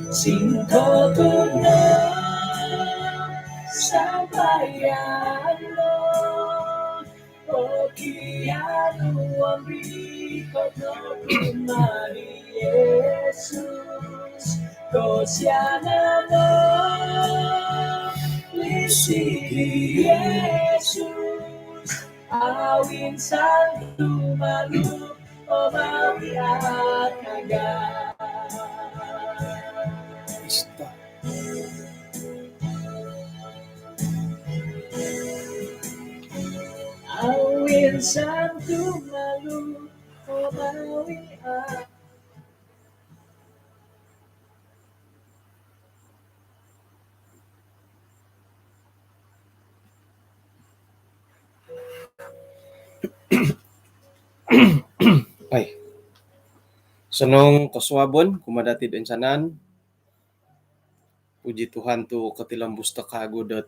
Cinta tunay sa bayan mo, o kiano ang bikot na ni Jesus, ko siya naman, lisigi Jesus, awin sa lumalu, o mawi at agad. Awin sa lumalu, o mawi at ay sanong kaswabon kumadatid ensanan puji Tuhan tu katilang busta kagudat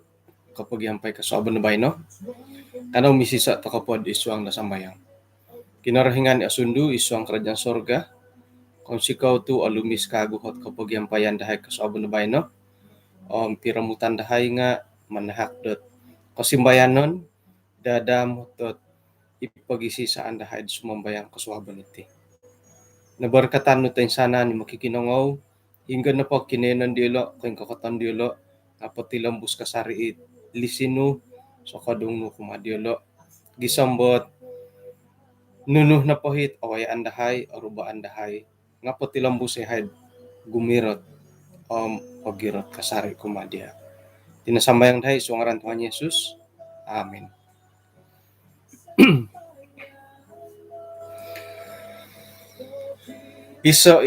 kapag yampay kaswabon na bay no kanaw misisa to kapod isuang nasambayang kinarahingan asundu isuang kerajaan sorga kung sikaw tu alumis kaguhot kapag yampayan dahay kaswabon na bay no piramutan dahay nga manahak dot kasimbayanon dadam dot ipagisi saan dahay sumambayang kaswabon iti nabarkatan no tayo sana ni makikinangaw hingga na po kinenan dilo kung kakatan dilo napatilang bus kasari lisino so kadung no kumadilo gisambot nunuh na pohit away andahay aruba andahay nga patilang bus ehad gumirot pagirot kasari kumadya tinasambayang dahay so ngaran Tuhan Yesus amen. Iso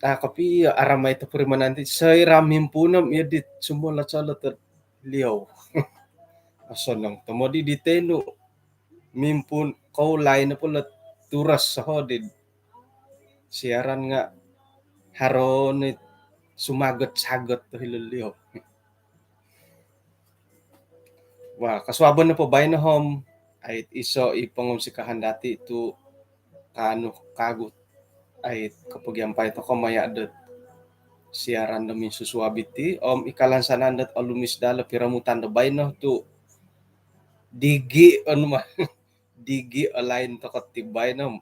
kapi aramay ta purimananti say ramim punam edit sumula salat liaw asonong tomodi diteno mimpun kau lain na pula turas sa hodid siaran nga haron sumagot-sagot to hilulyo wah kaswabon na po bay na home ay iso ipangumsikahan dati ito kano kagut ay kapag yampay to kamaya dot siaran namin suswabiti ikalansanan dat alumis dala piramutan da bay no to digi ano ma digi alain to katibay no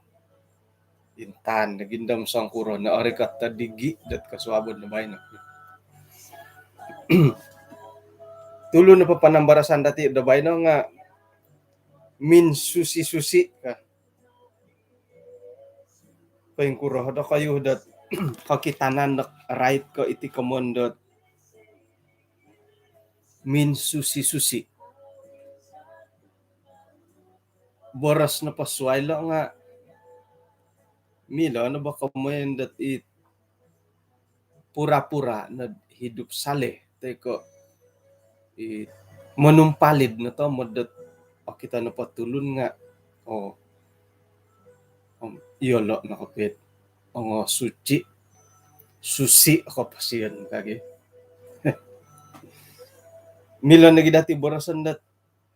intan nagindam sang kuro na arikat ta digi dat kaswabon na bay no tulo na papanambarasan dati da bay no nga min susi ka paing kuro da kayo dat kakitanan na right ko iti kamondot min susi boras na paswaylo nga milo ano ba kamoyen dat it pura-pura na hidup saleh teko manumpalid na to modat kita na patulun nga iyolo na kapit ang susi ako pasiyan kage milo na gidati borasan dat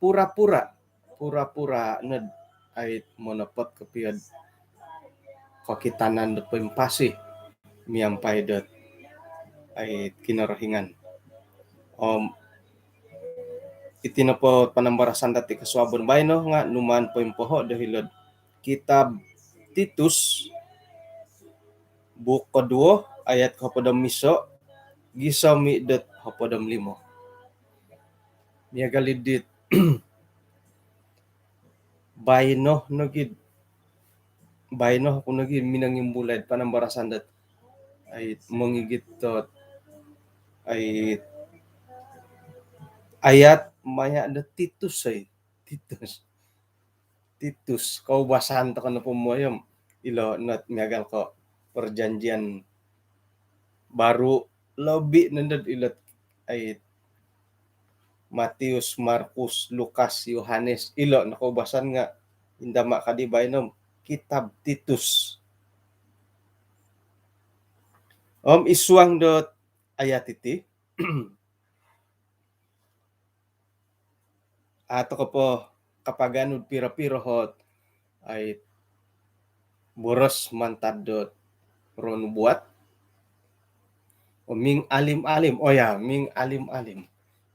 pura-pura na ay monopot kapiyad kakitanan dat pempasi miyampay dat ay kinarahingan itinapot panambarasan dati kaswabon bay no nga numan po impoho dahil kitab Titus buko 2 ayat kapadam miso gisami dat kapadam 5 niya galidit bayno nagid bayno ako nagid minangimbulad panambarasan dat ay mangigit tot ay ayat maya da Titus kau basahan to kana pumoyom ilo not miagal ko perjanjian baru lebih nandad ilat ay Matius, Markus, Lukas, Yohanes ilo nakubasan nga indama kadibay nom kitab Titus Isuang dot ayat iti. Ato ko po kapaganud pira-pira hot ay boros mantad dot ron buat. O ming alim-alim. O ya, ming alim-alim.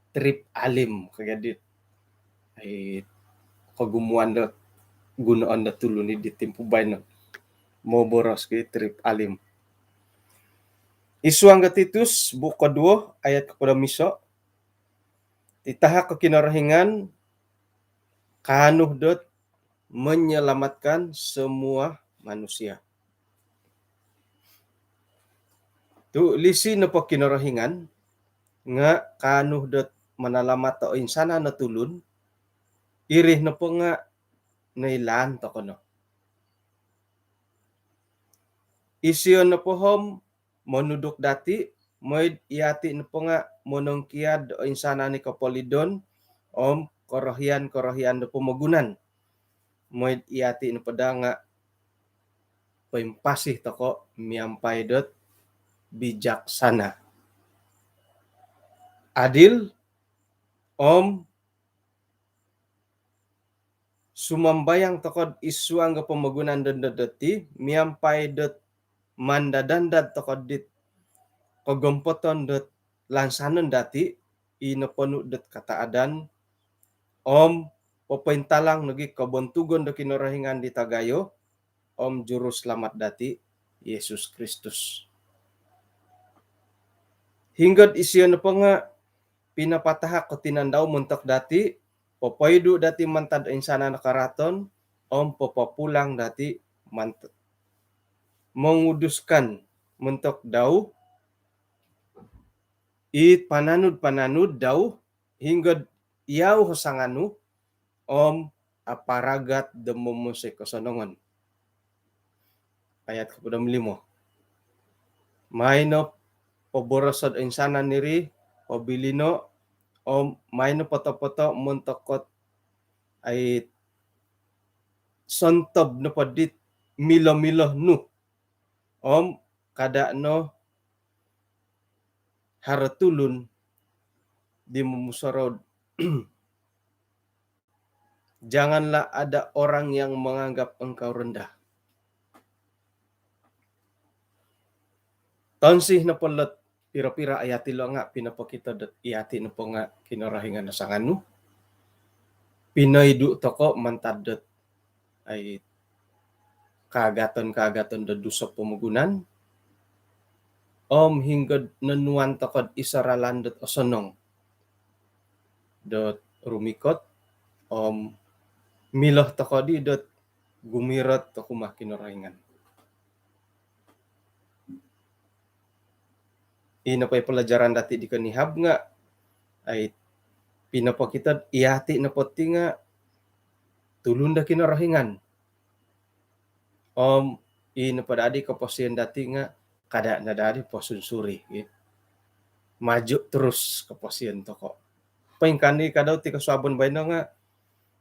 Trip alim kagadit. Ay kagumuan dot gunaan na tulo ni di timpubay na mo boros kay trip alim. Isuang gatitus buka 2 ayat kepada miso. Titaha ke kinarahingan kanuh dot menyelamatkan semua manusia. Tu lisi na po kinarahingan nga kanuh dot manalamat o insana na tulun irih na po nga nailan to kono. Isyon na po hom monudok dati moid iati na po nga monongkiad o insana ni Kapolidon om korohian na po magunan. Moid iati na po da nga paimpasih toko miampay dot bijaksana. Adil om sumambayang tokod isuang ga pamagunan dati miampay dot mandadandad tokod dit kagompoton dot lansanon dati inaponu dot kataadan om papaintalang nagi kabontugon do kinarahingan di tagayo om juru selamat dati Yesus Kristus. Hinggad isiyan na po nga pinapatahak ko tinandaw muntok dati papaydo dati mantad insana nakaraton om papapulang dati mantad menguduskan muntok daw pananud daw hinggad iyaw hosanganu om aparagat demumuse kosanongon. Ayat kepada 5. Maino paborosod insana niri pabilino om maino poto-poto muntokot ay sontob no padit milo-milo nu om kada no haratulun di memusarod. Janganlah ada orang yang menganggap engkau rendah. Tonsih na polot pira-pira ayati lo nga pinapakita dat iati na po nga kinarahingan na sanganu. Pinaydu toko mantadot ay kagaton da dusa pamagunan. Om hinggad nanuan tokod isaralan dot osonong dot rumikot om miloh tokodi dot gumirot to kumah kinarahingan. Ina pa'y pelajaran dati di kanihab nga ay pinapakita iati na poti nga tulun da kinarahingan. Om ina padadi kapasian dati nga kada na dadi posunsuri. Maju terus kapasian toko. Paingkani kadaw ti kasabon bayno nga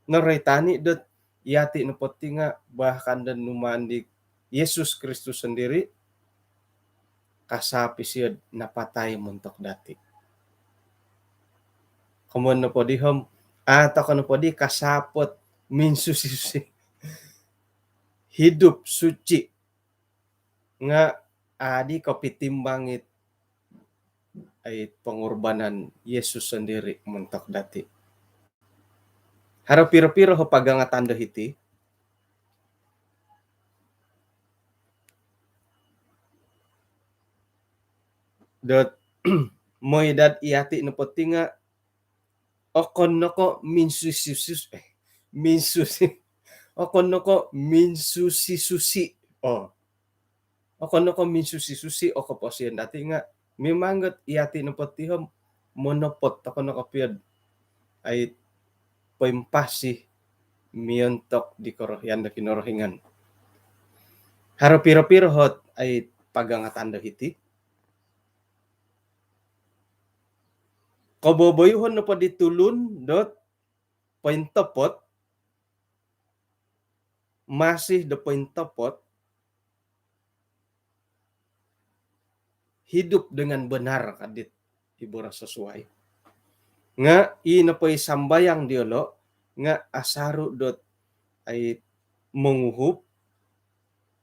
naritani dot iati na poti nga bahkan dan numandi Yesus Kristus sendiri kasapi siya napatay muntok dati. Kamuan na po di hom, ata ka na po di kasapot minsusi hidup suci nga adi kapitimbangit ay pengorbanan Yesus sendiri muntok dati. Harap pira-pira ho pagangatan dahiti dot moedad iati na poti nga okon noko minsusi okon noko minsusi okon noko minsusi o kapasian dati nga mimanggat iati na poti hom monopot ako nakapiad ay paimpasi miontok di korohyan da kinorohingan. Harap pira-pira hot ay pagangatan dahiti kaboboyhon na pa ditulun dot paintopot masih da paintopot hidup dengan benar kadit ibura sesuai. Nga inapoy sambayang diolo nga asaru dot ay menguhup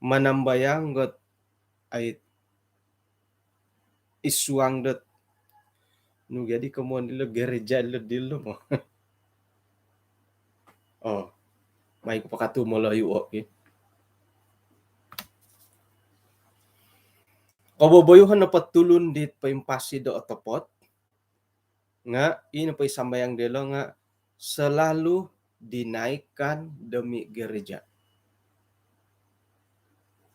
manambayang got ay isuang dot no jadi kemuan dilo gereja dilo mo. Oh, may kupakatu mo layo okay. Kaboboyuhan na patulun dit paimpasi do otopot nga ino pa sambayang dilo nga selalu dinaikkan demi gereja.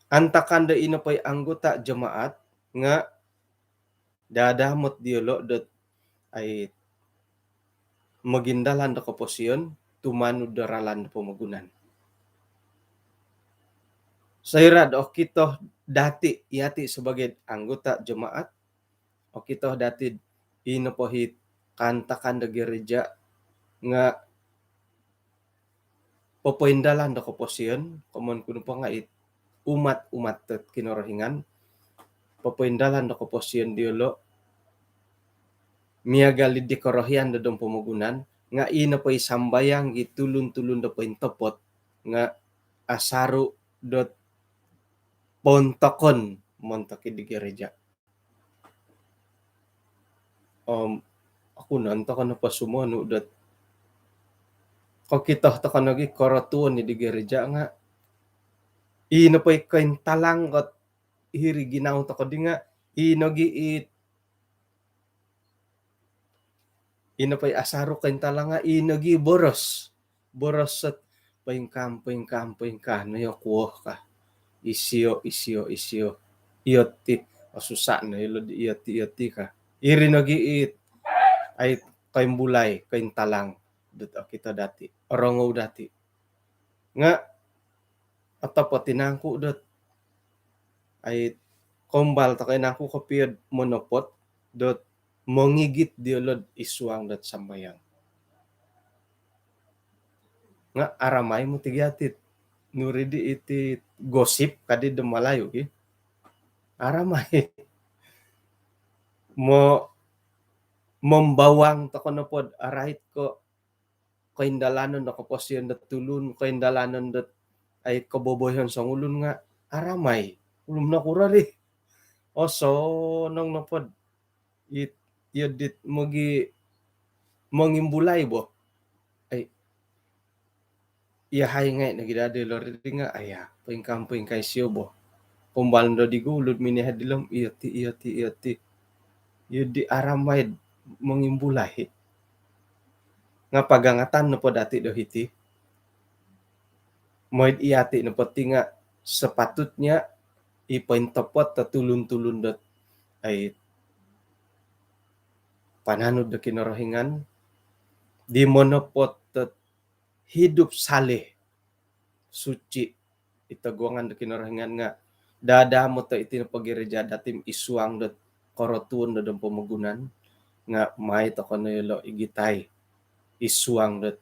Antakan da ino pa'y anggota jemaat nga dadamot diolo dot ay magindalan da kaposyon tumanud daralan da pamagunan. Sairad o kito dati yati sebagai anggota jemaat o kito dati ino pohit kantakan da gereja nga papaindalan da kaposyon komon kuno pa nga umat-umat tet kinorohingan papaindalan da kaposyon diolo miagalid di korohian da dong pamagunan nga ino pa'y sambayang gitulun-tulun da pa'y topot nga asaru dot pontokon montoki di gereja. Ako nanto ka na pa sumano dot kakita ta ka nagi karatuan ni di gereja nga ino pa'y kain talang kat hiri ginaw ta ko di nga ino pa'y asaru kain talang nga ino gi boros at paingkam no yo kuo ka isio ioti asusa na ilo di ioti ka iri nagiit ay kain bulay kain talang dot kita dati orongo dati nga atau patinangku dot ay kombal ta kay naku kapiyad monopot dot mongigit diolod isuang dot sambayang nga aramay mo tigyatit nuridi iti gosip kadi demalayo ki aramay mo membawang to kono pod arait ko kaindalanon na kaposyon dat tulun kaindalanon dat ay kaboboyon sa ulun nga aramay ulum na kurari oso nang napod yadit magi mangimbulay bo ay iyahay nga nagidade lordi nga aya paingkam kay siyo bo kumbalan do digulod minihadilam iyati yudi aramay mangimbulay nga pagangatan no po dati do hiti moid iyati no pati nga sepatutnya ipaintopot ta tulun-tulun dot ay pananod da kinorohingan di monopot hidup saleh suci itaguangan da kinorohingan nga dadamot ta iti pagireja datim isuang dot korotun da pamagunan nga may to kono yelo igitay isuang dot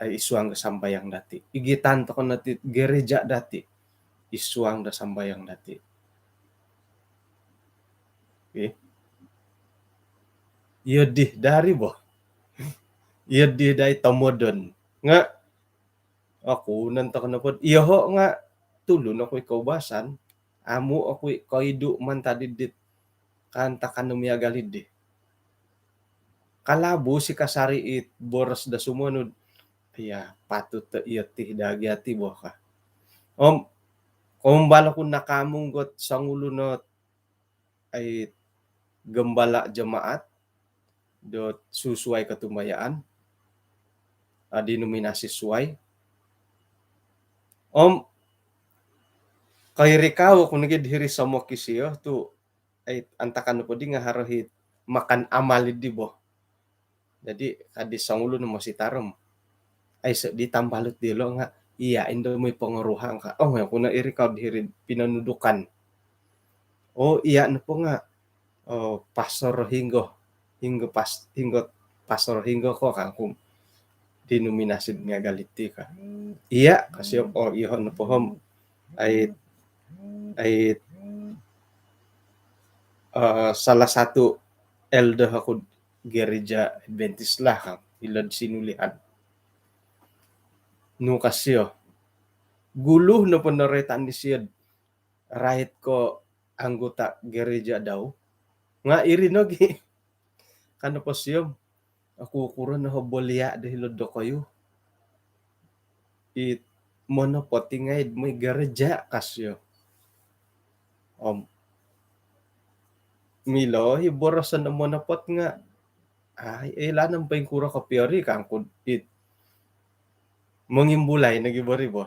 isuang da sambayang dati igitan to kono ti gereja dati isuang da sambayang dati okay yodi dari bo yodi dai tomodon nga ako nanto kono pod iho nga tulun ako kaubasan amu ako kaidu man tadidit kanta kanumiya galid kalabo si kasari it boros da sumunod iya patut ta iyati dagyati bo ka kumbala ko nakamunggot sangulo no ay gembala jemaat dot susuai ketumbayaan dinominasi suai kay rikaw kung nagidhiri sa mo kisiyo tu ay antakan po di nga harohit makan amalid di bo jadi kadi sangulo no masitarom ay di tambalot dilo nga iya indo may pangaruhang ka nga kung na irikaw dihiri pinanudukan iya na po nga pastor hinggo pastor hinggo ko kung dinominasi nga galiti ka iya kasi ihon na po ay salah satu elder ako gereja Adventist lah kang ilad sinulian. No kasyo, guluh na panaretan ni siya, right ko anggota gereja daw, nga irinogi, kano po siya, ako kuro na hobolya dahil do kayo, it mono po tingay may gereja kasyo. Milo, hiborosan na mono pot nga, ay, ilanang pa yung kuro ka piori, kang it, mangimbulay, nagibori bo,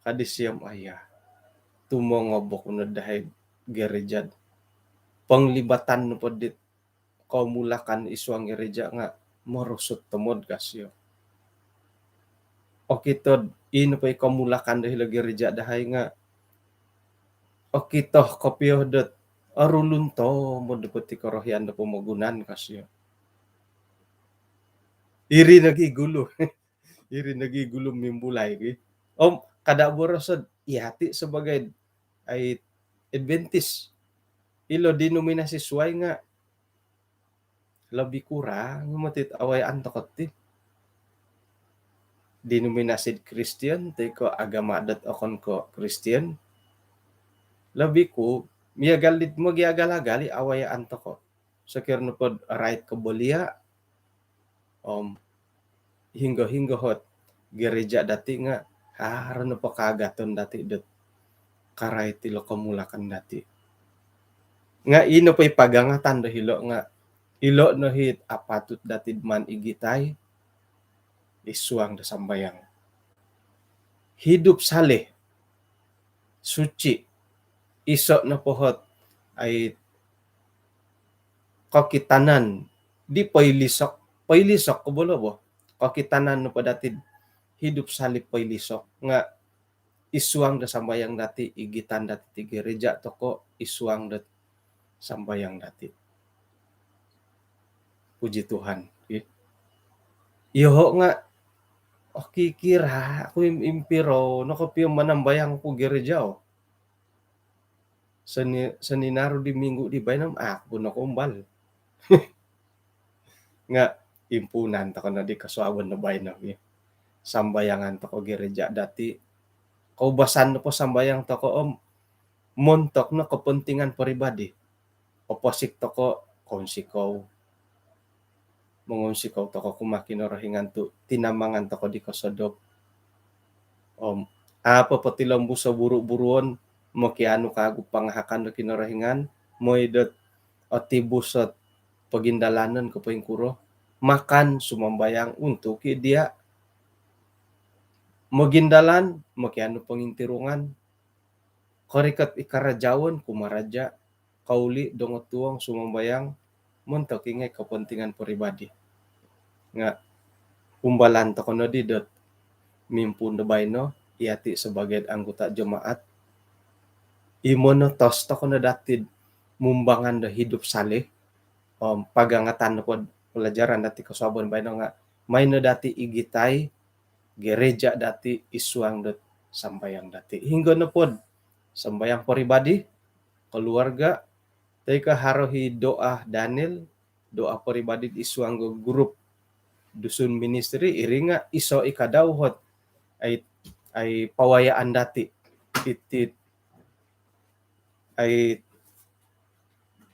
kadisiyam aya, tumongobok na dahil gerejad. Panglibatan no po dit, kaumulakan iswang gereja nga, marusot tumod kasyo. O kitod, ino pa kamulakan dahil gereja dahay nga, o kito, kopyo dot, arulunto, mo dapat ikorohyan na pumagunan kasyo. Iri nagigulo. Iri nagigulo mimbulay. Kada borosod, ihati sebagai ay Adventist. Ilo denominasi suay nga lebih kurang matit away antokot ti. Denominasi Christian te ko agama dat akon ko Christian. Lebih ku miagalit mo giagalagali away antoko. Sakir no pod right ko bolia hinggo hot gereja dati nga haran no pakagaton dati det karay ti lokamulakan dati. Nga ino pa ipagangatan do hilo nga ilo no hit apatut datid man igitay isuang da sambayang. Hidup saleh suci iso na pohot ay kakitanan di pailisok ko bolo bo kakitanan no padatid hidup saleh pailisok nga isuang da sambayang dati igitan dati ti gereja toko isuang da sambayang dati. Puji Tuhan. Iho nga kira ako impiro nakapyo manambayang ko gereja o. Saninaro di minggu di baynam ako na kumbal. Nga impunan ta na di kasuawan na baynam. Sambayangan ta ko gereja dati. Kaubasan na po sambayang ta ko montok na kepentingan pribadi. Oposik to ko konsikaw. Mangonsikaw to ko kumakinorahingan to tinamangan to ko di kasodop. Apa patilambu sa buru-buruon mo kiano kagu panghakan do kinorahingan mo idot otibus at pagindalanan ko paing kuro makan sumambayang untuk dia magindalan mo kiano pangintirungan korikat ikarajawan kumaraja kauli dongot tuang sumambayang montok ingay kepentingan pribadi nga umbalan to kono di dot mimpun bayno iati sebagai anggota jemaat imono tos to kono datid mumbangan da hidup saleh pagangatan po pelajaran dati kasabon bayno nga may no dati igitay gereja dati isuang dot sambayang dati hingga na pod sambayang pribadi keluarga teka harohi doa Daniel doa pribadi isuang grup dusun ministry iringa iso ikadawhot ay pawayaan dati itit ay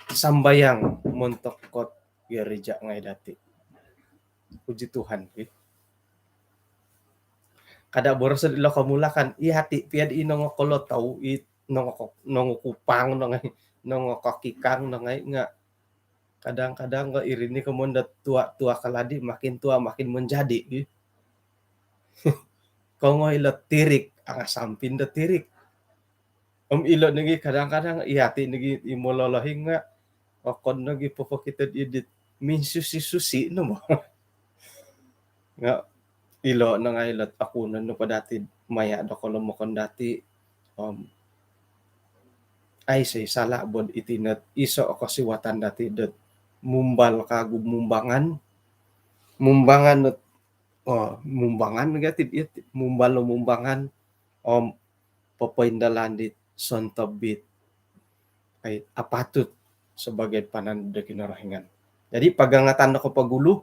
sambayang montok kot gereja ngay dati. Puji Tuhan. Kada boros sa dilo kamulakan ihati piad inong kolotaw it nong kupang nong kakikang nga kadang-kadang nga irini ka monda tua kaladi makin tua makin menjadi. Kongo ilo tirik ang sampin da tirik. Ilo nagi kadang-kadang ihati nagi imololohin nga kon nagi popokitad edit minsusi no mo. Nga ilo na nga ilot ako no pa dati maya do ko mo kon dati ay say sala bod itinat iso ako siwatan dati dot mumbal kagu mumbangan mumbangan negatif it mumbalo mumbangan papaindalan dit sontobit ay apatut sebagai pananda kinarahingan. Jadi pagangatan ko pagulu,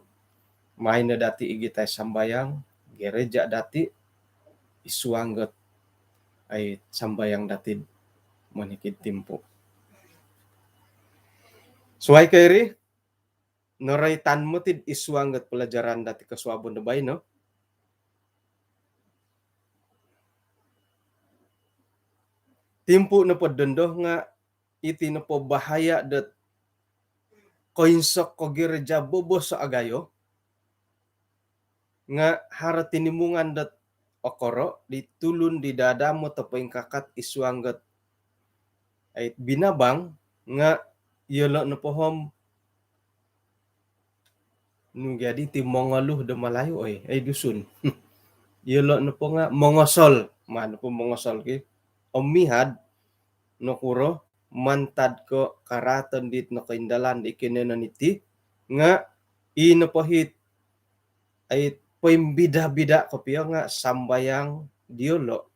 main na dati igitay sambayang, gereja dati, isuanggot ay sambayang dati manikid timpo. Suway kayri, noraitan mo tid isuanggot pelajaran dati kasuabon na bay, no? Timpo na po dondo nga iti na po bahaya dat koinsok ko gereja bobo sa agayo nga hara tinimungan dat okoro di tulun di dadamo tapoing kakat isuanggot ay binabang nga yelo na pohom nung jadi ti mongaluh da malayo ay dusun. Yelo na po nga mongosol, man po mongosol ki omihad no kuro mantad ko karatan dit no kaindalan di kinena niti nga ino po hit ay poimbida-bida ko piyo nga sambayang diolo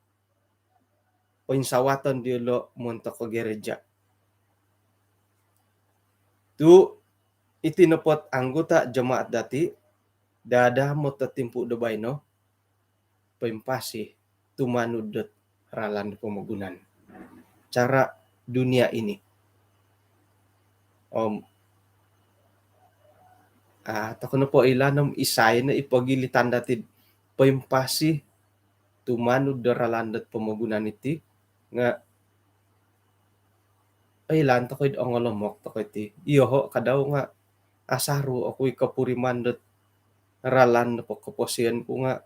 poinsawatan diolo monto ko gereja. Tu itinopot anggota jemaat dati dada mo tatimpu dabay no paimpasi tumanudot ralan pemagunan cara dunia ini tako na po ilanam isay na ipagilitan dati paimpasi tumanud daralandat pemagunan iti nga ay lan to koy ongolomok to koy ti iyoho kadaw nga asaru ako'y kapurimandat ralan na po kaposian ko nga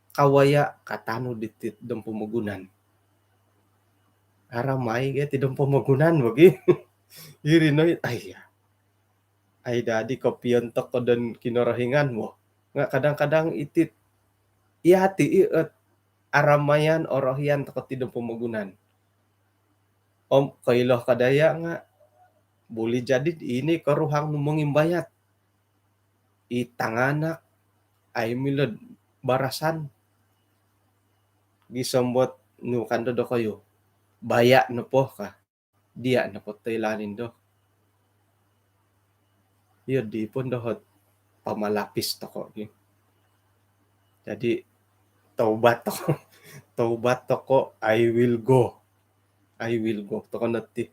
kawaya katano ditit dong pemagunan. Aramay ga ti dong pemagunan wagi. Iri no ay dadi kopion to ko don kinarahingan mo. Nga kadang-kadang itit iati iet aramayan orohian to ko ti dong pemagunan. Kailoh kadaya nga boleh jadi ini karuhang mengimbayat itanganak ay milad barasan gisambot no kando do kayo baya no po ka dia na po taylanin do yun di po dohot pamalapis to ko jadi taubat to ko I will go to ko nati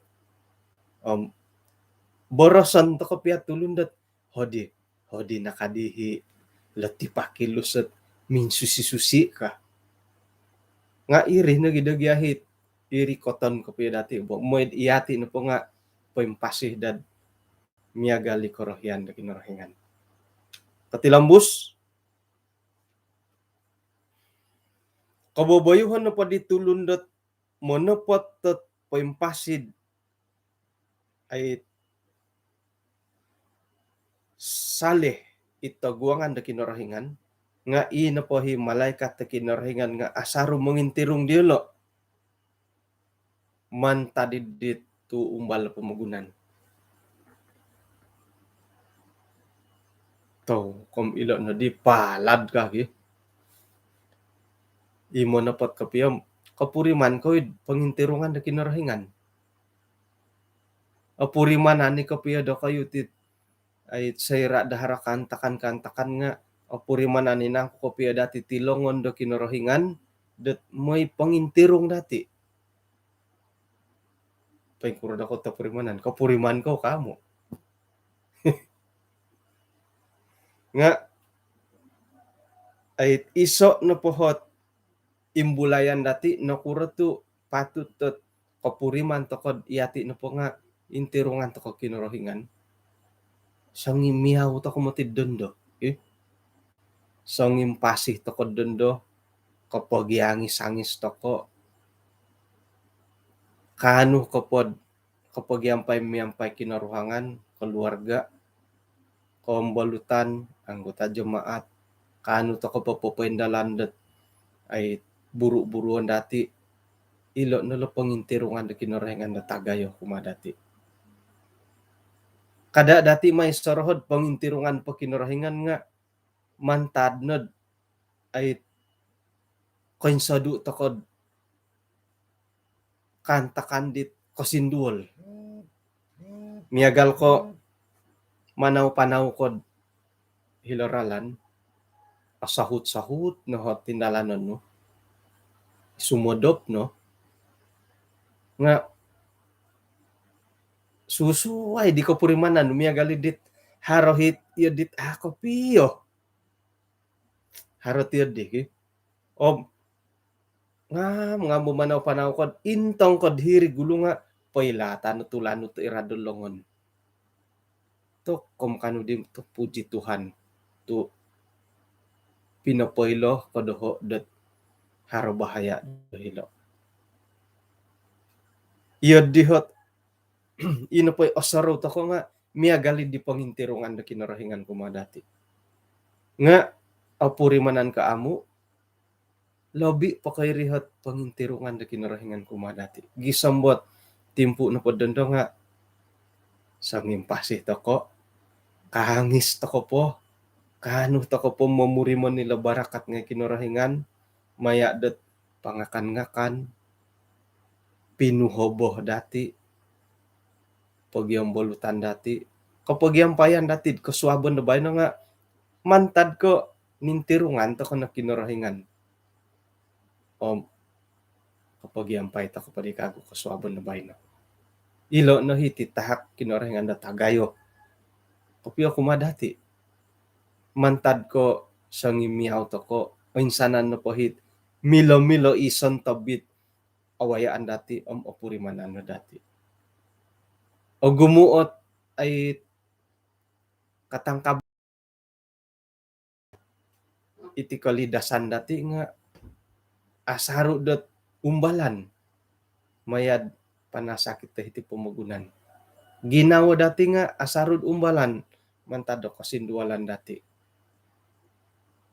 borosan to ko piat tulundat hodi nakadihi lati pakilusat min susi ka nga iri na gidagyahit iri koton ko piya dati bo moed iati na po nga paimpasih dad miagali korohyan da kinorohingan katilambus kaboboyuhan na po di tulundot monopot tot paimpasid ay saleh itaguangan da kinorohingan nga ina po hi malaikat da kinorohingan nga asaru mengintirong diolo man tadidit tu umbal pemagunan to kom ilo na di palad ka ki imo na pot kapiyam kapuriman ko pangintirungan da kinorohingan apuriman ani kapiya do kayo tit ay sayra dahara kantakan nga apuriman ani na kapiya dati tilongon do kinorohingan dat may pangintirong dati paingkurad ako tapurimanan kapuriman ko kamo nga ay iso na pohot imbulayan dati nakura tu patut tot kapuriman to kod iati na po nga intirungan to ko kinorohingan sangim miyaw to ko matid dondo sangim pasih to ko dondo kapag angis to ko kanu kapag yampay kinaruhangan keluarga kombalutan anggota jemaat kanu to ko papapendalan dat ay buru-buruan dati ilo nalo pangintirungan da kinorohingan da tagayo kumadati kada dati may sorohod pangintirungan pa kinorohingan nga mantadnod ay koinsadu tokod kantakandit kosinduol Miagal ko manaw-panaw ko hiloralan, asahut-sahut no hot tindalanon no. Sumodop no. Nga susuway di ko purimanan miagal dit harohit yodit ako piyo. Harot yodit o nga mumanaw-panaw ko intong ko diri gulo nga pailatan tulan to iradolongon. To kom kanu dim to puji Tuhan to pinapoilo kodoho dat haro bahaya dohilo. Iyo dihot ino poy osaro to ko nga miagali di pangintirungan da kinarahingan ko madati. Nga apuri manan ka amu lobi pa kay rihat pangintirungan da kinarahingan ko madati. Gisambot timpu na podendo nga sangimpasih to ko kahangis to ko po kanu to ko po mamurimon nila barakat nga kinarahingan maya dat pangakan-ngakan pinuhoboh dati pagyang bolutan dati kapag yang payan dati kasuabon na bay na nga mantad ko nintirungan to ko na kinarahingan kapag yang pay to ko padikago kasuabon na bay na ilo no hiti tahak kinarahingan da tagayo kapyo kumadati mantad ko sangimiyaw to ko insanan no po hit milo-milo ison tabit awayaan dati opuri manano dati. O gumuot ay katangkab iti kalidasan dati nga asaro dot umbalan mayad panasakit ta iti pamagunan. Ginawa dati nga asarod umbalan mantado kasindualan dati.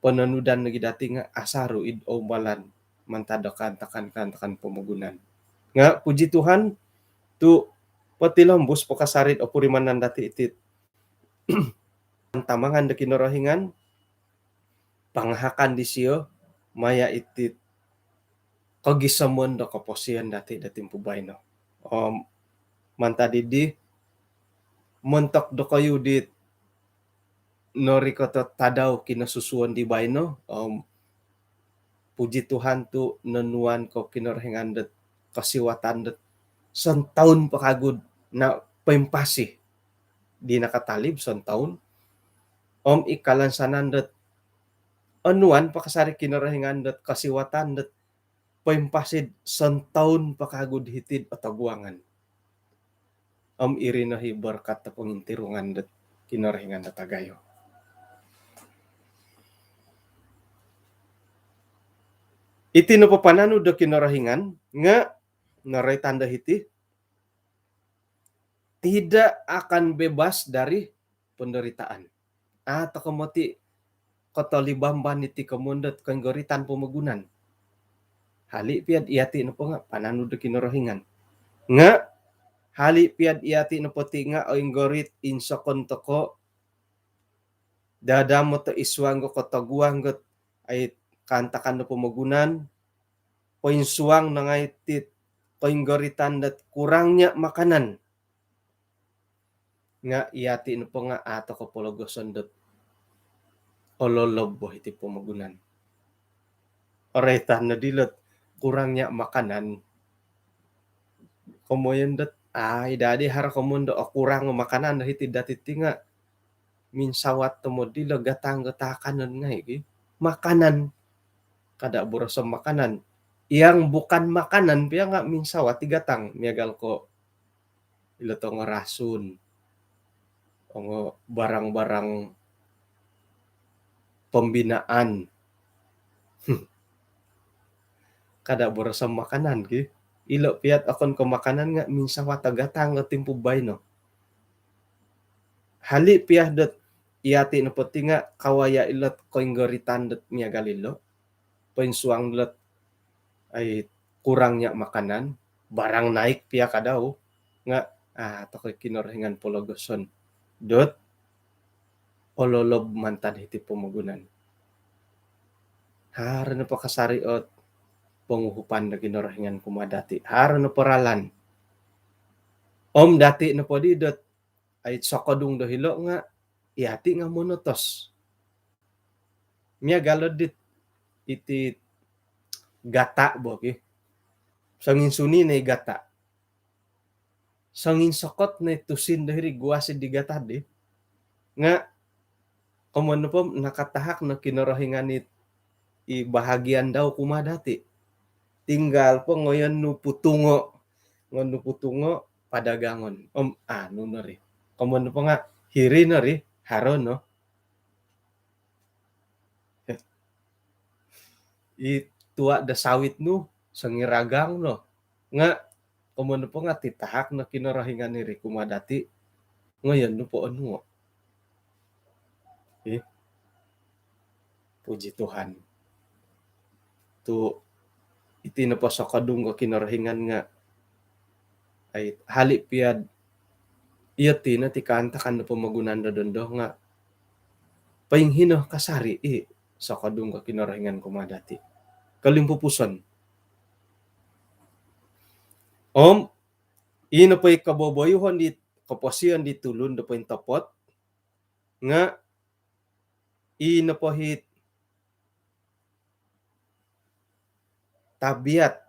Pananudan lagi dati nga asaro id umbalan mantado kantakan pamagunan. Nga puji Tuhan tu patilombos pokasarit o purimanan dati itit tamangan da kinarahingan panghakan di siyo maya itit kagisamon da kaposian dati pubay no. Mantadi montok do kayo dit nori ko to tadaw kinasusuan di bayno puji Tuhan tu nanuan ko kinarahingan dat kasiwatan dat san taon pakagud na paimpasi di nakatalib san taon ikalansanan dat anuan pakasari kinarahingan dat kasiwatan dat paimpasid san taon pakagud hitid ataguangan iri na hibarkat ta pangintirungan dat kinarahingan da tagayo. Iti no papanano da kinarahingan nga naray tanda hiti tidak akan bebas dari penderitaan. Atau kamoti kotolibamban iti kamundat kanggoritan pamagunan. Hali piad iati no po nga panano da kinarahingan. Nga hali piad iati no poti nga oing gorit insakon toko dadamo to iswanggo kotaguanggot ay kantakan no pamagunan poinsuang na nga itit poinggoritan dat kurangnya makanan nga iati no po nga ato ko pologoson dot ololob bo iti pamagunan. Oretan na dilot kurangnya makanan komoyen dot ay dadi hara komondo kurang makanan dahiti dati nga minsawat tomo dilo gatang gatakan nga iki makanan kada borosong makanan yang bukan makanan piya nga minsawat tigatang miagal ko ilo to nga rasun o barang-barang pembinaan kada borosong makanan ki ilo piat akon ko makanan nga minsawat tagatang timpubay no. Hali piah dot iati no poti nga kawaya ilot koinggoritan dot miagalilo poinsuang lot ay kurangnya makanan barang naik piya kadaw nga tokoy kinarahingan pologoson dot ololob mantan iti pamagunan. Haro na pakasariot panguhupan na kinarahingan kumadati. Haro na paralan. Dati na po di dot ay sokadung do hilo nga iati nga monotos. Mia galod dit iti gata boki. Sangin suni na gata. Sangin sokot na tusin dahiri guwasid di gata di. Nga kumano po nakatahak na kinarahinganit ibahagian daw kumadati. Tinggal po ngayon nuputungo. Ngayon nuputungo padagangon. Ano na rin. Kumano po nga hiri na rin. Haro no. Itua da sawit no. Sangiragang no. Nga kumano po nga titahak na kinarahingan ni rin kumadati. Ngayon no po ano. Puji Tuhan. Tu iti na pa sa kadung ka kinarahingan nga ay halip piad iyati na ti kantakan na pamagunan na dondo nga painghino kasari sa kadung ka kinarahingan kumadati. Kalimpupusan. Ino pa'y kaboboyuhan di kapasiyan di tulun da pa'y tapot nga ino pa'y tabiat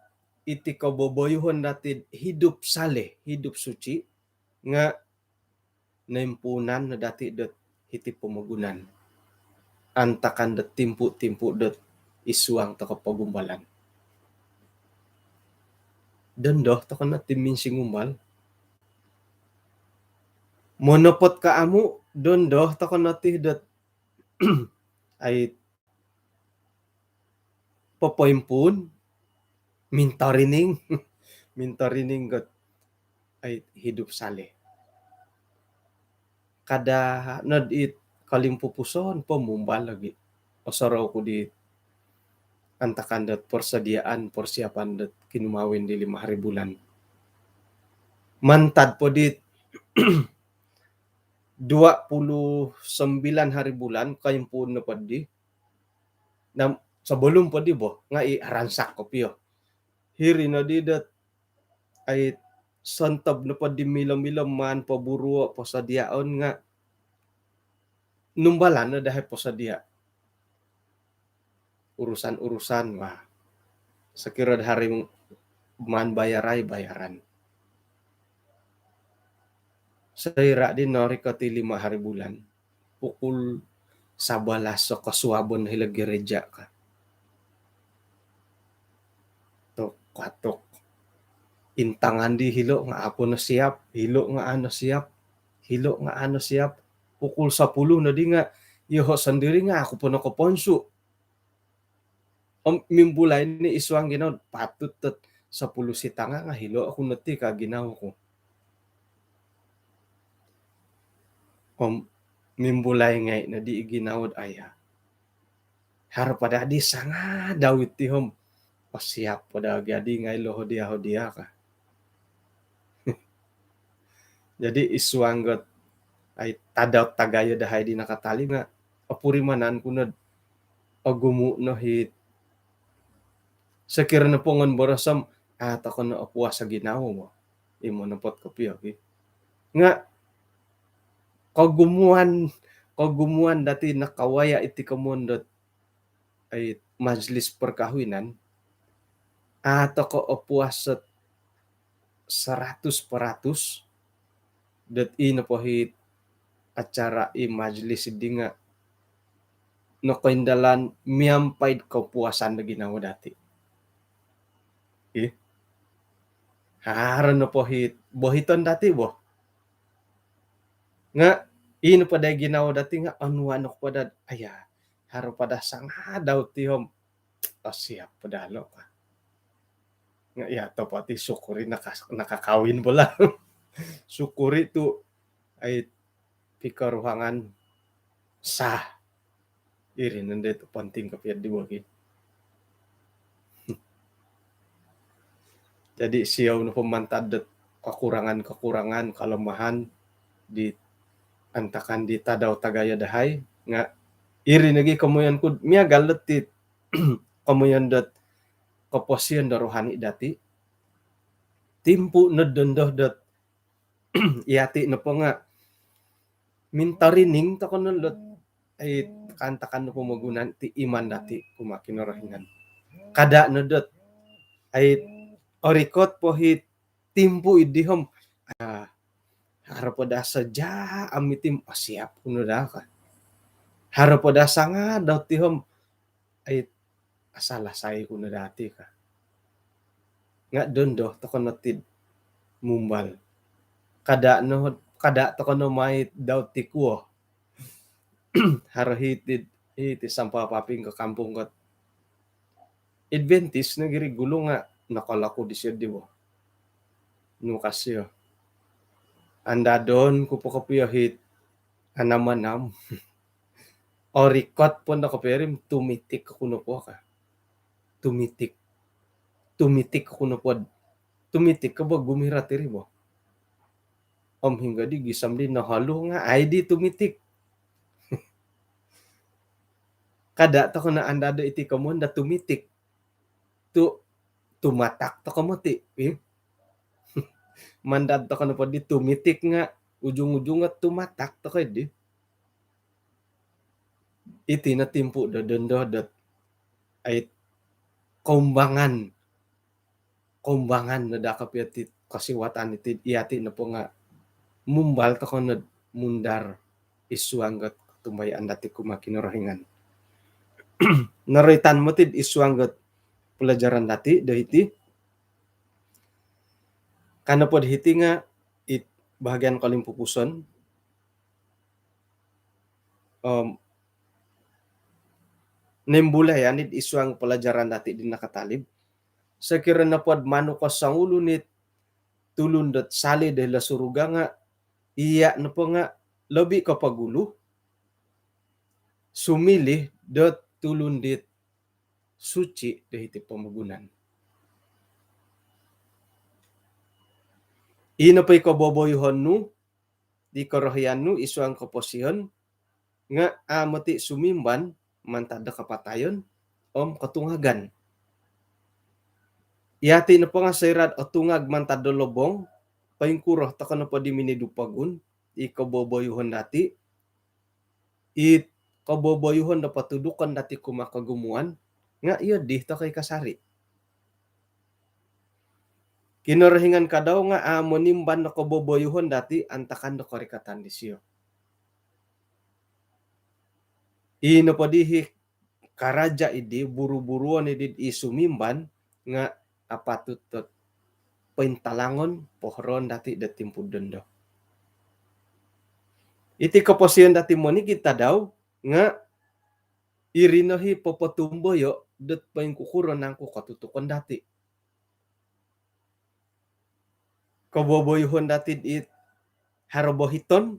iti kaboboyuhan natin hidup sale, hidup suci nga naimpunan na dati dat hiti pamagunan. Antakan dat timpu-timpu dat isuang ta kapagumbalan. Dondo ta kana timinsing umbal. Monopot ka amu dondo ta kana ti dat ay popoimpun mintarining gat ay hidup sale. Kada nad it kalimpupuson pamumbal lagi. Osaraw ko di antakan dat persediaan persiapan dat kinumawin di 5 hari bulan. Mantad po di 29 hari bulan kaimpun na po di. Na sebelum po di bo nga iransak ko piyo. Hiri na di dat ay santab na po di milam-milam man paburo po sa diaon nga numbalan na dahil po sa dia. Urusan-urusan wah. Sekirad hari man bayaran. Saira din nori ka ti 5 hari bulan. Pukul 11 so kasuabon hilag gereja ka. Katok. Intangan di hilo nga apo na siap, hilo nga ano siap. Pukul 10 na di nga iho sendiri nga ako po nakaponso. Mimbulay ni iswang ginaw patut tat 10 sitanga nga hilo ako nati ka ginaw ko. Mimbulay ngay na di ginawad aya. Harap pada di sanga dawit ti hom. Pasiap pada gadi ngay loho dia ka. Jadi iswanggot ay tadaw tagayo dahay di nakatali nga apurimanan kunad agumu no hit. Sakira na pongon borosam ako na apuwa sa ginaw mo. Imo na pot kapiyo. Nga kagumuan dati nakawaya iti kamundot ay majlis perkawinan ato ko opuas sa 100% dat ina po hit acara majlis di nga no kaindalan miampaid kapuasan na ginawa dati. Haran na po hit bohiton dati bo. Nga ino pa day ginawa dati nga ano pada aya haro pada sanga daw ti hom siap padalo ka. Nga yato pati sukuri nakakawin bola. Sukuri tu ay pikaruhangan sa iri nande to penting kapiad di wagi. Jadi siyaw na pemantad kekurangan kalemahan di antakan di tadaw tagaya dahay nga iri nagi kamuyan kud mia galetit kamuyan dat kaposian da rohani dati timpu na dondoh dat iati na po nga mintarining to kono lot ay kantakan no pumagunan ti iman dati kumakinarahingan. Kada no dot ay orikot po hit timpo idihom harapoda saja amitim siap kuno da ka. Harapoda sanga daw tihom ay asalah say kuno dati ka. Nga dondo to kono tid mumbal. Kada to kono may daw tikuo. Harahitid iti sampapaping ka kampung kat Adventist na giri gulo nga nakalako di siya di mo. No kasyo. Anda doon ko po kapiyahit anamanam. Orikot po na kapirim tumitik kuno po ka. Tumitik kuno po. Tumitik ka ba gumira tiri mo? Hingga di gisam di nahalo nga ay di tumitik. Kada to ko na anda do iti kamon da tumitik. Tumatak to kamo ti. Mandad to kano po di tumitik nga ujung-ujung nga tumatak to kay di. Iti na timpo do dondo dot ay kumbangan na dakap yati kasiwatan iti iyati na po nga mumbal to kono mundar isuanggot tumbayan dati kumakinarahingan. Naritan mo tid isuanggot pelajaran dati dahiti kana pod hiti nga bahagian kalimpupuson nembulay anid isuang pelajaran dati din nakatalib sekira na pod mano ko sang ulo nit tulundot sali dahil suruga nga iya na po nga lobi ka pagulo sumili dot tulundit suci dahiti pamagunan. Ino pa'y kaboboyhon no, di karohyan no, iso ang kaposyon, nga amati sumimban, mantada kapatayon, katungagan. Iyati na po nga sayrad o tungag mantada lobong, payungkuroh taka na po di minidupagun, di kaboboyhon dati, kaboboyhon na patudukan dati kumakagumuan, nga iyo di to kay kasari. Kinarahingan ka daw nga monimban na kaboboyhon dati antakan na karikatan di siyo. Ino pa dihi karaja idi buru-buruan idi isumimban nga apatutot pintalangon pohron dati datimpud dondo. Iti kaposiyon dati mo ni kita daw nga irinohi popotumboyo dot pa yung kukuron ng kukatutukon dati. Kaboboyhon dati it harobohiton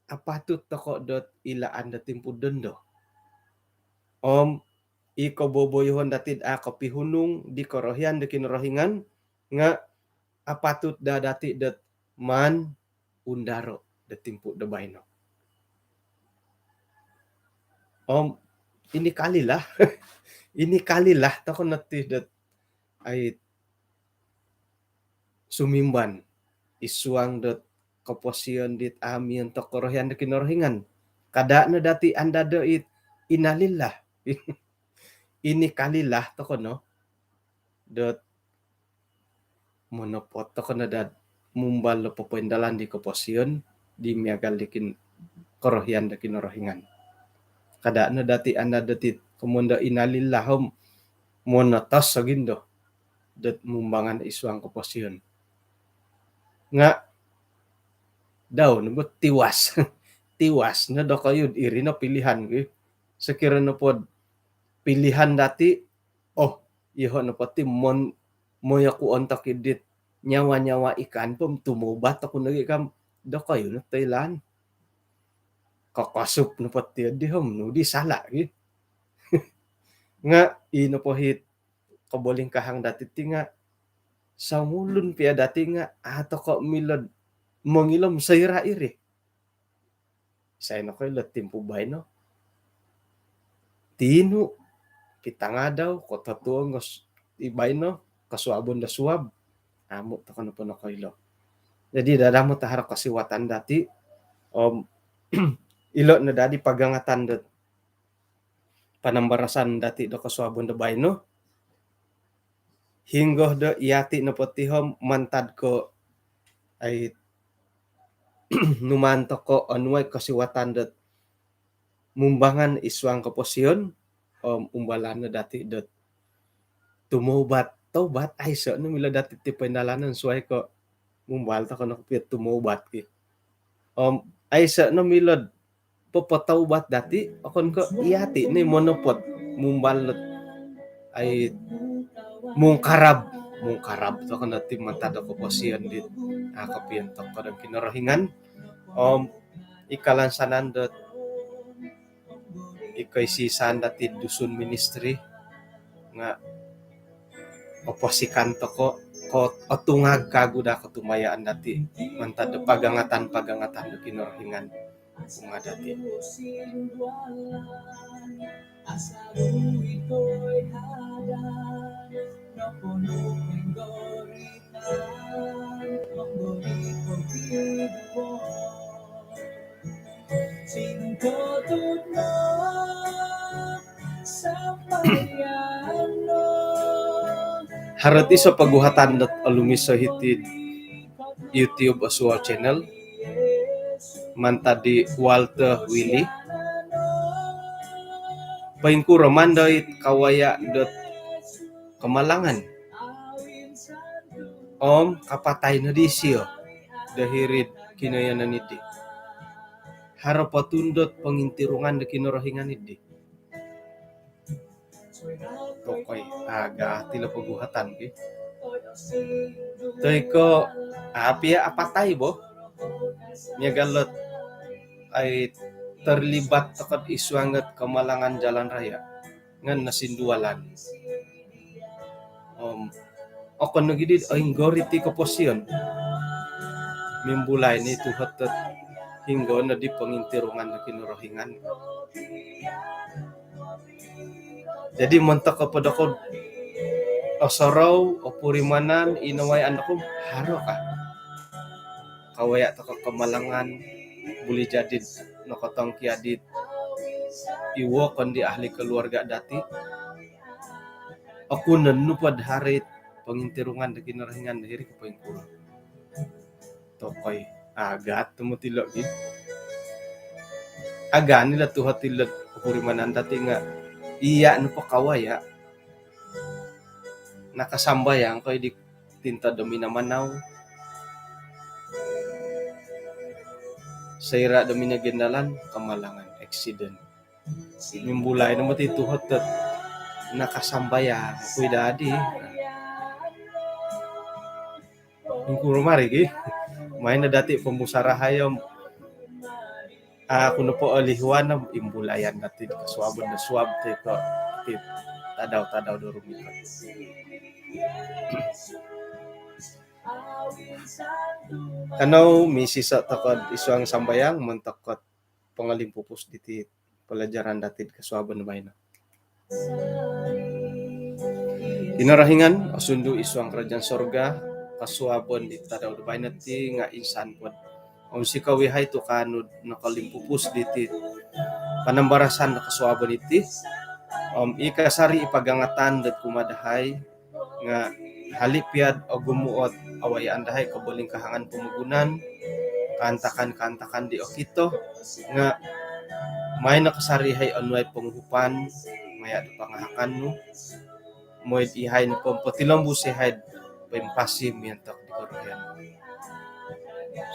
apatut toko dot ilaan datimpud dondo. Ikaboboyhon dati kapihunong di korohyan di kinorohingan nga apatut da dati dot man undaro datimpud da bayno. Ini kalilah tako nati dot ay sumimban isuang dot kaposiyon dit amian to korohyan di kinorohingan. Kada na dati anda do it inalillah. Ini kalilah to kono dot monopot to kono dad mumbal lo popoindalan di kaposiyon di miagal dikin korohyan di kinorohingan. Kada na dati anda dati kumunda inalillahom monotas sagindo dot mumbangan isuang kaposiyon. Nga daw nabot tiwas na do kayo iri na pilihan sekira na pod pilihan dati iho na pati moya ku ontak idit nyawa ikan pom tumubat ako nagikam do kayo na Thailand kakasup na pati dihom no di sala nga ino po hit kaboling kahang dati tinga sa mulun pia dati nga ato ko milod mongilom sayra iri say na koy latimpo bay no tino kita nga daw kotatuong ibay no kasuabon da suab amo to kano po na koy lo jadi dadamo tahar kasiwatan dati um, ilo na dadi pagangatan dat panambarasan dati do kasuabon da bayno hinggoh do iati na potihom mantad ko ay numanto ko anuay kasiwatan dat mumbangan iswang kaposyon umbalan na dati dat tumubat tobat ay so no mila dati ti pinalanan suay ko mumbal ta ko nakapit tumubat ki ay so no mila popotaubat dati akon ko iati ni monopod mumbalot ay mungkarab to kana tim matado ko posyon dit akapian to kadang kinarahingan ikalansanan dot ikay sisan dati dusun ministry nga oposikan to ko otungag kaguda ko tumayaan dati mantad pagangatan do kinarahingan nga dati harati sa paguhatan dat alumis sa hitid YouTube aswal channel manta di Walter Willy painku ramanday kawaya dot kemalangan kapatay na di siyo dahirid kinayanan iti harap patundot pangintirungan da kinarahingan iti tokoy aga tila paguhatan ki toy ko apia apatay bo niya galot ay terlibat takot iswangat kemalangan jalan raya ngan nasindualan okon nagidid ay goriti ko posyon mimbulay ni tuhatot hinggo na di pangintirungan na kinurahingan jadi montak ko pada ko osaraw o purimanan inaway anak ko haro ka kawaya to kemalangan buli jadid nakotong kiadit iwo kondi ahli keluarga dati aku nanupad harit pangintirungan da kinarahingan dahiri ko paing kurang tokoy agat tumutilo gi aga nila tuhat tilad purimanan dati nga iya no pakawaya nakasambayang koy di tinta dami na manaw sayra dami na gindalan kamalangan accident mimbulay na matituhot at nakasambayang koy dadi yung kurumari gi may na dati pamusarahayom kuno po alihwan na imbulayan natin kaswabon na swab teko tip tadaw do rumikot kanaw misis sa takod iswang sambayang mantakot pangalimpupos diti pelajaran datin kaswabon na bayna inarahingan asundu iswang kerajaan sorga kaswabon di tadaw do bayna ti nga insan pod si kawihay to kanod nakalimpupos diti panambarasan na kaswabon iti ikasari ipagangatan dat kumadahay nga halipiad o gumuot away andahay kabuling kahangan pumugunan kantakan di okito nga may nakasarihay anway panghupan maya do pangahakan no moed ihay no pampatilang busihay pampasim yantak di karuyan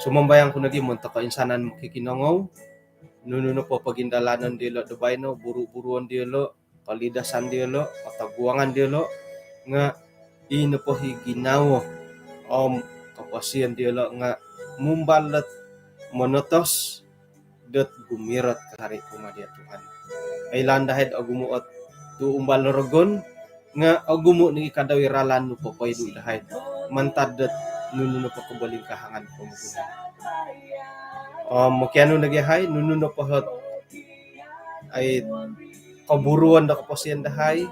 sumambayang ko naging monta ka insanan makikinangaw nuno po pagindalanan dilo dubay no buru-buruan dilo palidasan dilo patabuangan dilo nga ino po higinaw kapasiyan dilo nga mumbalat monotos dot gumirot kahari kumadia Tuhan ay landahid agumuot tu umbal rogon nga agumo ni kadawiralan no po koy dahid mantad nuno pa kabaling kahangan pumugunan mokyano nagyahay nuno pa hot ay kaburuan da kapasiyan dahay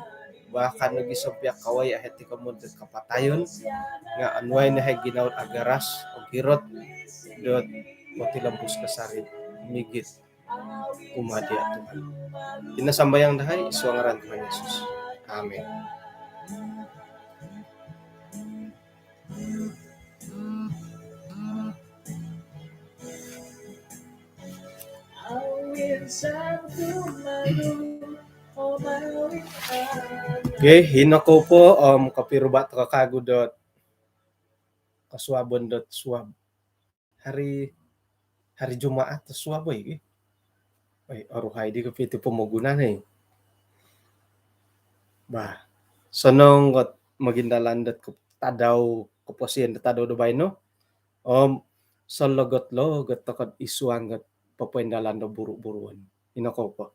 baka nagisopya kaway ahet ti kamod kapatayon nga anway na hay ginawat agaras o kirot dot motilambus kasari migit kumadi at Tuhan. Inasambayang dahay isu ang ngaran Tuhan Yesus. Amen. Awin santo malu o mawin Okay, hinako po kapirubat kakagudot kaswabon dot swab. Hari Jumaat swab ay. Ay aruhay di ko piti pumugunan eh. Bah. Sonong got magindalandat ko tadaw ko posien tadaw do bay no. Sa logot takot isuang got papuendalan do buru-buruan. Hinako po.